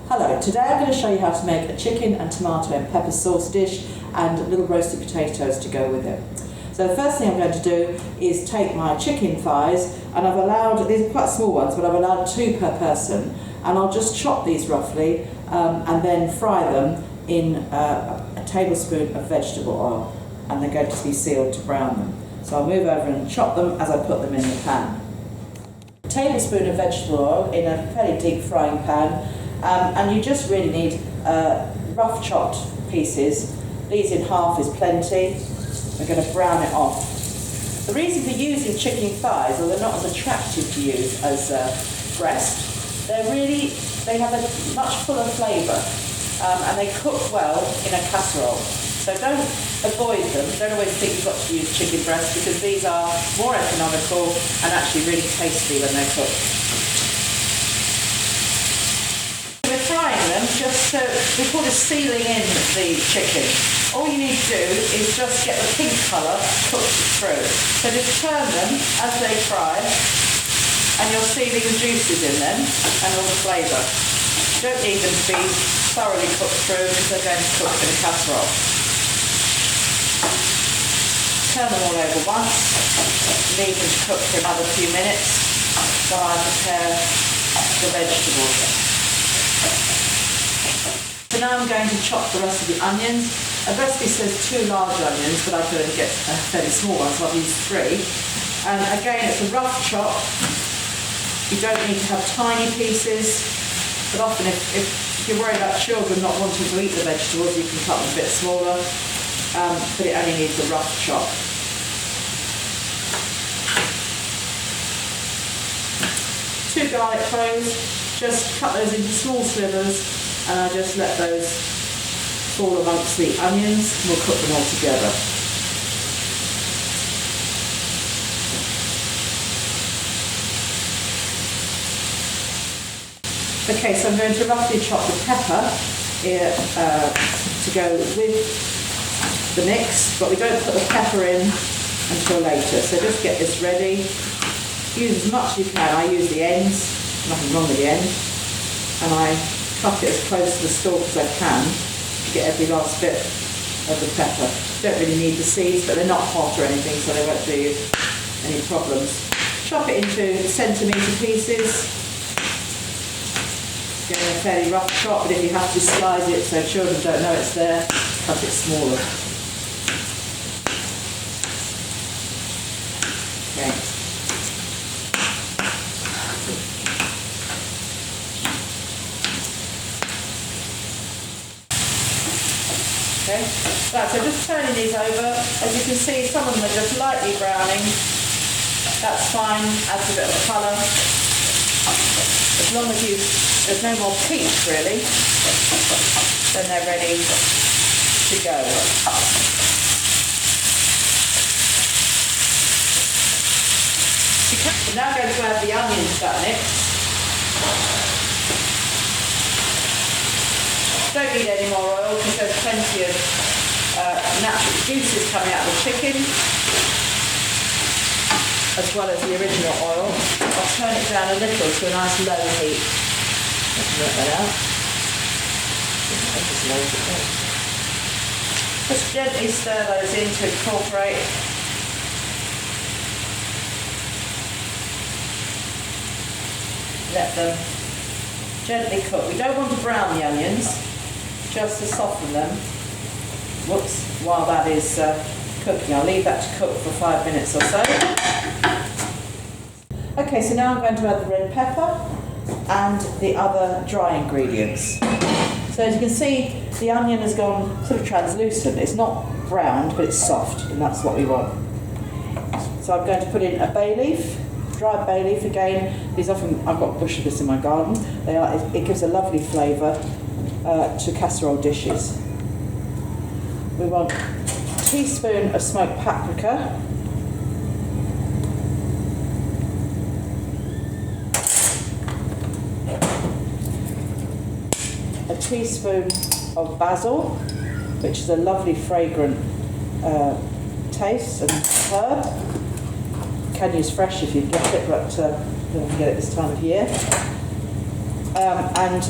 Hello, today I'm going to show you how to make a chicken and tomato and pepper sauce dish and little roasted potatoes to go with it. So the first thing I'm going to do is take my chicken thighs, and I've allowed, these are quite small ones, but I've allowed 2 per person, and I'll just chop these roughly and then fry them in a tablespoon of vegetable oil, and they're going to be sealed to brown them. So I'll move over and chop them as I put them in the pan. A tablespoon of vegetable oil in a fairly deep frying pan. And you just really need rough chopped pieces. These in half is plenty. We're going to brown it off. The reason for using chicken thighs, although they're not as attractive to use as breast, they have a much fuller flavour, and they cook well in a casserole. So don't avoid them. Don't always think you've got to use chicken breast, because these are more economical and actually really tasty when they're cooked. Just we call this sealing in the chicken. All you need to do is just get the pink colour cooked through. So just turn them as they fry, and you're sealing the juices in them and all the flavour. You don't need them to be thoroughly cooked through, because they're going to cook in a casserole. Turn them all over once, leave them to cook for another few minutes while I prepare the vegetables. So now I'm going to chop the rest of the onions. The recipe says 2 large onions, but I could only get a fairly small one, so I've used 3. And again, it's a rough chop. You don't need to have tiny pieces, but often if you're worried about children not wanting to eat the vegetables, you can cut them a bit smaller, but it only needs a rough chop. Two garlic cloves, just cut those into small slivers, and I just let those fall amongst the onions, and we'll cook them all together. Okay, so I'm going to roughly chop the pepper here, to go with the mix, but we don't put the pepper in until later. So just get this ready. Use as much as you can. I use the ends, nothing wrong with the end, and I cut it as close to the stalk as I can to get every last bit of the pepper. Don't really need the seeds, but they're not hot or anything, so they won't do you any problems. Chop it into centimetre pieces. Get a fairly rough chop, but if you have to slice it so children don't know it's there, cut it smaller. Okay. Okay. Right, so just turning these over. As you can see, some of them are just lightly browning. That's fine, adds a bit of colour. As long as there's no more pink really, then they're ready to go. We're now going to add the onions that next. Don't need any more oil, because there's plenty of natural juices coming out of the chicken, as well as the original oil. I'll turn it down a little to a nice low heat. Let's work that out. Just gently stir those in to incorporate. Let them gently cook. We don't want to brown the onions, just to soften them. Whoops, while that is cooking. I'll leave that to cook for 5 minutes or so. Okay, so now I'm going to add the red pepper and the other dry ingredients. So as you can see, the onion has gone sort of translucent. It's not browned, but it's soft, and that's what we want. So I'm going to put in a bay leaf, dried bay leaf again. These often, I've got a bush of this in my garden. It gives a lovely flavour to casserole dishes. We want a teaspoon of smoked paprika, a teaspoon of basil, which is a lovely fragrant taste and herb. You can use fresh if you get it, but you don't get it this time of year. And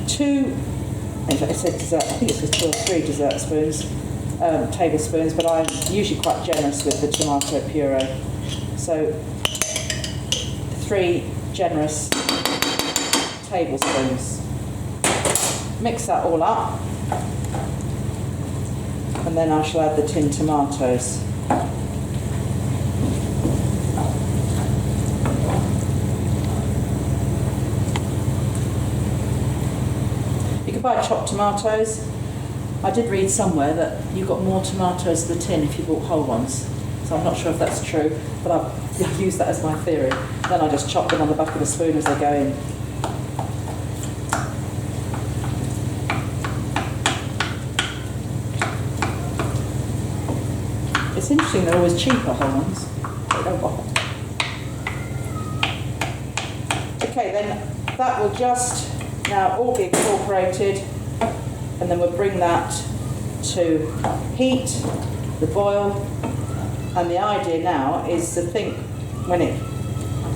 2, in fact it said dessert, I think it says 2 or 3 dessert spoons, tablespoons, but I'm usually quite generous with the tomato puree. So 3 generous tablespoons. Mix that all up, and then I shall add the tinned tomatoes. You can buy chopped tomatoes. I did read somewhere that you got more tomatoes in the tin if you bought whole ones. So I'm not sure if that's true, but I've used that as my theory. Then I just chop them on the back of the spoon as they go in. It's interesting, they're always cheaper, whole ones. They don't bother. Okay, then that will just now all be incorporated, and then we'll bring that to heat, the boil, and the idea now is to think when it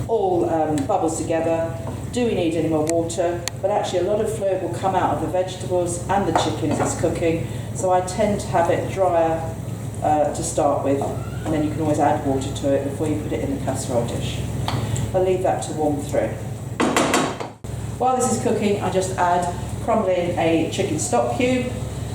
all bubbles together, do we need any more water? But actually a lot of fluid will come out of the vegetables and the chicken as it's cooking, so I tend to have it drier to start with, and then you can always add water to it before you put it in the casserole dish. I'll leave that to warm through. While this is cooking, I just crumble in a chicken stock cube,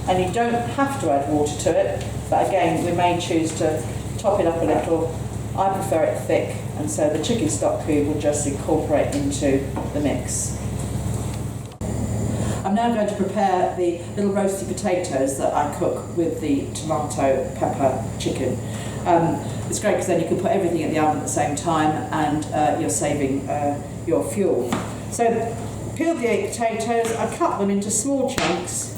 and you don't have to add water to it, but again, we may choose to top it up a little. I prefer it thick, and so the chicken stock cube will just incorporate into the mix. I'm now going to prepare the little roasty potatoes that I cook with the tomato pepper chicken. It's great because then you can put everything in the oven at the same time, and you're saving your fuel. So peel the 8 potatoes, I cut them into small chunks,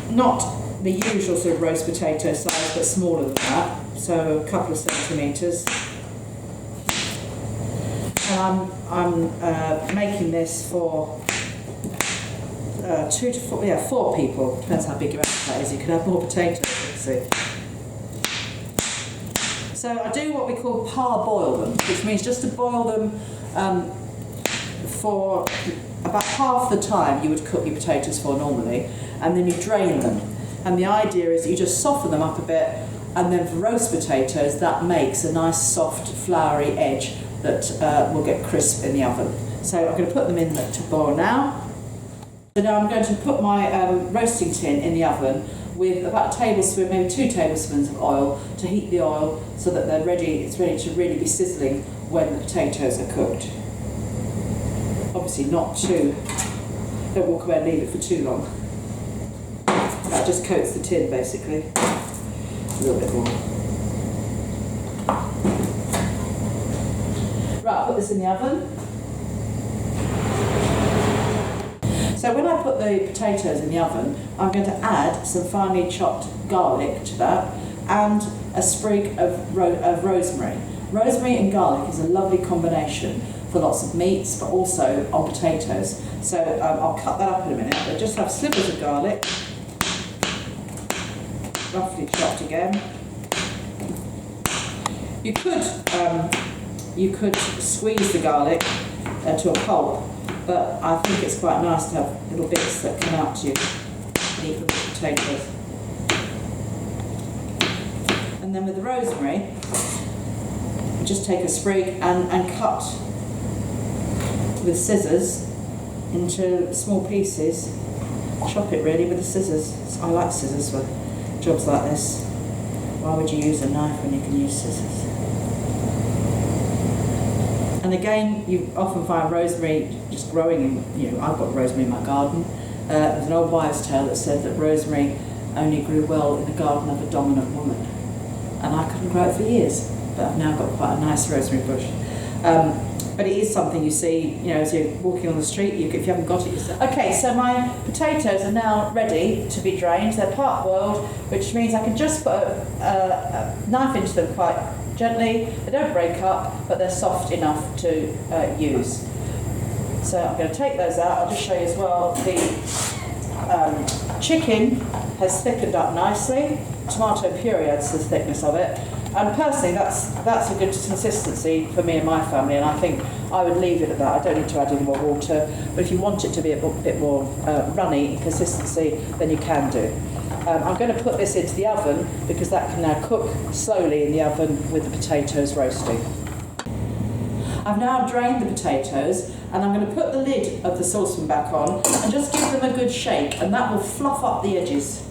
not the usual sort of roast potato size, but smaller than that, so a couple of centimetres. And I'm making this for 2 to 4, 4 people. Depends how big your appetite is. You can have more potatoes, see. So I do what we call parboil them, which means just to boil them for about half the time you would cook your potatoes for normally, and then you drain them. And the idea is that you just soften them up a bit, and then for roast potatoes that makes a nice soft floury edge that will get crisp in the oven. So I'm going to put them in to boil now. So now I'm going to put my roasting tin in the oven with about a tablespoon, maybe 2 tablespoons of oil to heat the oil so that they're ready. It's ready to really be sizzling when the potatoes are cooked. Obviously not too, don't walk away and leave it for too long. That just coats the tin basically. A little bit more. Right, I'll put this in the oven. So when I put the potatoes in the oven, I'm going to add some finely chopped garlic to that and a sprig of rosemary. Rosemary and garlic is a lovely combination for lots of meats, but also on potatoes. So I'll cut that up in a minute. I just have slivers of garlic, roughly chopped again. You could squeeze the garlic to a pulp, but I think it's quite nice to have little bits that come out to you and eat with the potatoes. And then with the rosemary, you just take a sprig and cut with scissors into small pieces. Chop it really with the scissors. I like scissors for jobs like this. Why would you use a knife when you can use scissors? And again, you often find rosemary just growing in, I've got rosemary in my garden. There's an old wives' tale that said that rosemary only grew well in the garden of a dominant woman. And I couldn't grow it for years, but I've now got quite a nice rosemary bush. But it is something you see, as you're walking on the street, if you haven't got it yourself. Okay, so my potatoes are now ready to be drained. They're part boiled, which means I can just put a knife into them quite gently. They don't break up, but they're soft enough to use. So I'm going to take those out. I'll just show you as well. The chicken has thickened up nicely. Tomato puree adds to the thickness of it. And personally, that's a good consistency for me and my family, and I think I would leave it at that. I don't need to add any more water, but if you want it to be a bit more runny in consistency, then you can do. I'm going to put this into the oven because that can now cook slowly in the oven with the potatoes roasting. I've now drained the potatoes, and I'm going to put the lid of the saucepan back on and just give them a good shake, and that will fluff up the edges.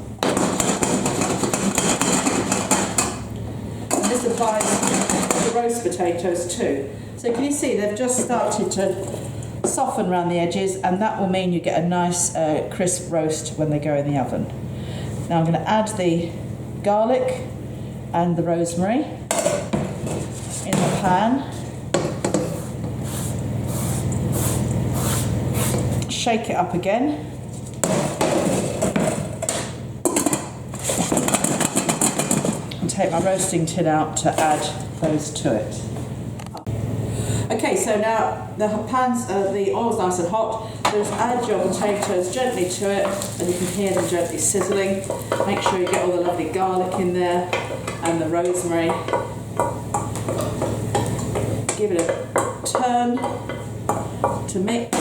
And this applies to the roast potatoes too. So can you see they've just started to soften around the edges, and that will mean you get a nice crisp roast when they go in the oven. Now I'm going to add the garlic and the rosemary in the pan. Shake it up again. And take my roasting tin out to add those to it. Okay, so now the oil's nice and hot. Just add your potatoes gently to it, and you can hear them gently sizzling. Make sure you get all the lovely garlic in there and the rosemary. Give it a turn to mix.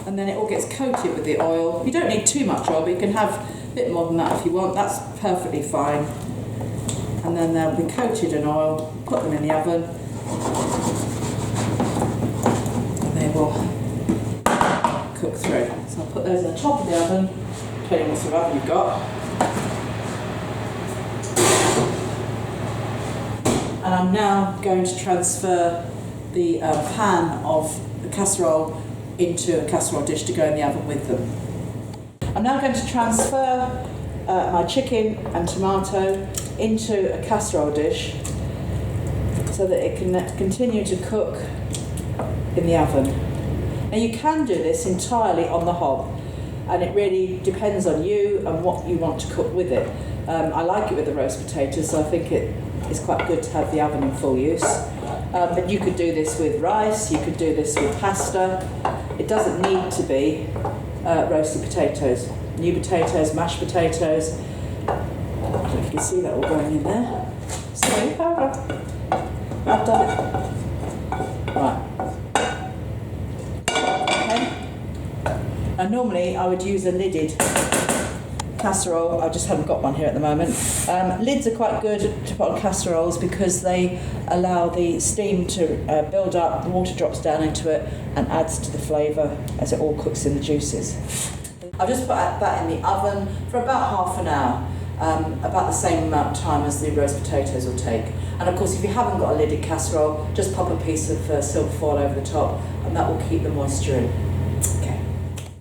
And then it all gets coated with the oil. You don't need too much oil, but you can have a bit more than that if you want. That's perfectly fine. And then they'll be coated in oil. Put them in the oven. And they will cook through. So I'll put those on the top of the oven, depending what sort of oven you've got. And I'm now going to transfer the pan of the casserole into a casserole dish to go in the oven with them. I'm now going to transfer my chicken and tomato into a casserole dish so that it can continue to cook in the oven. Now you can do this entirely on the hob, and it really depends on you and what you want to cook with it. I like it with the roast potatoes, so I think it is quite good to have the oven in full use. But you could do this with rice, you could do this with pasta. It doesn't need to be roasted potatoes. New potatoes, mashed potatoes. I don't know if you can see that all going in there. Sorry, powder. I've done it. Right. Okay. Now normally I would use a lidded casserole. I just haven't got one here at the moment. Lids are quite good to put on casseroles because they allow the steam to build up, the water drops down into it and adds to the flavour as it all cooks in the juices. I've just put that in the oven for about half an hour, about the same amount of time as the roast potatoes will take. And of course, if you haven't got a lidded casserole, just pop a piece of silver foil over the top and that will keep the moisture in.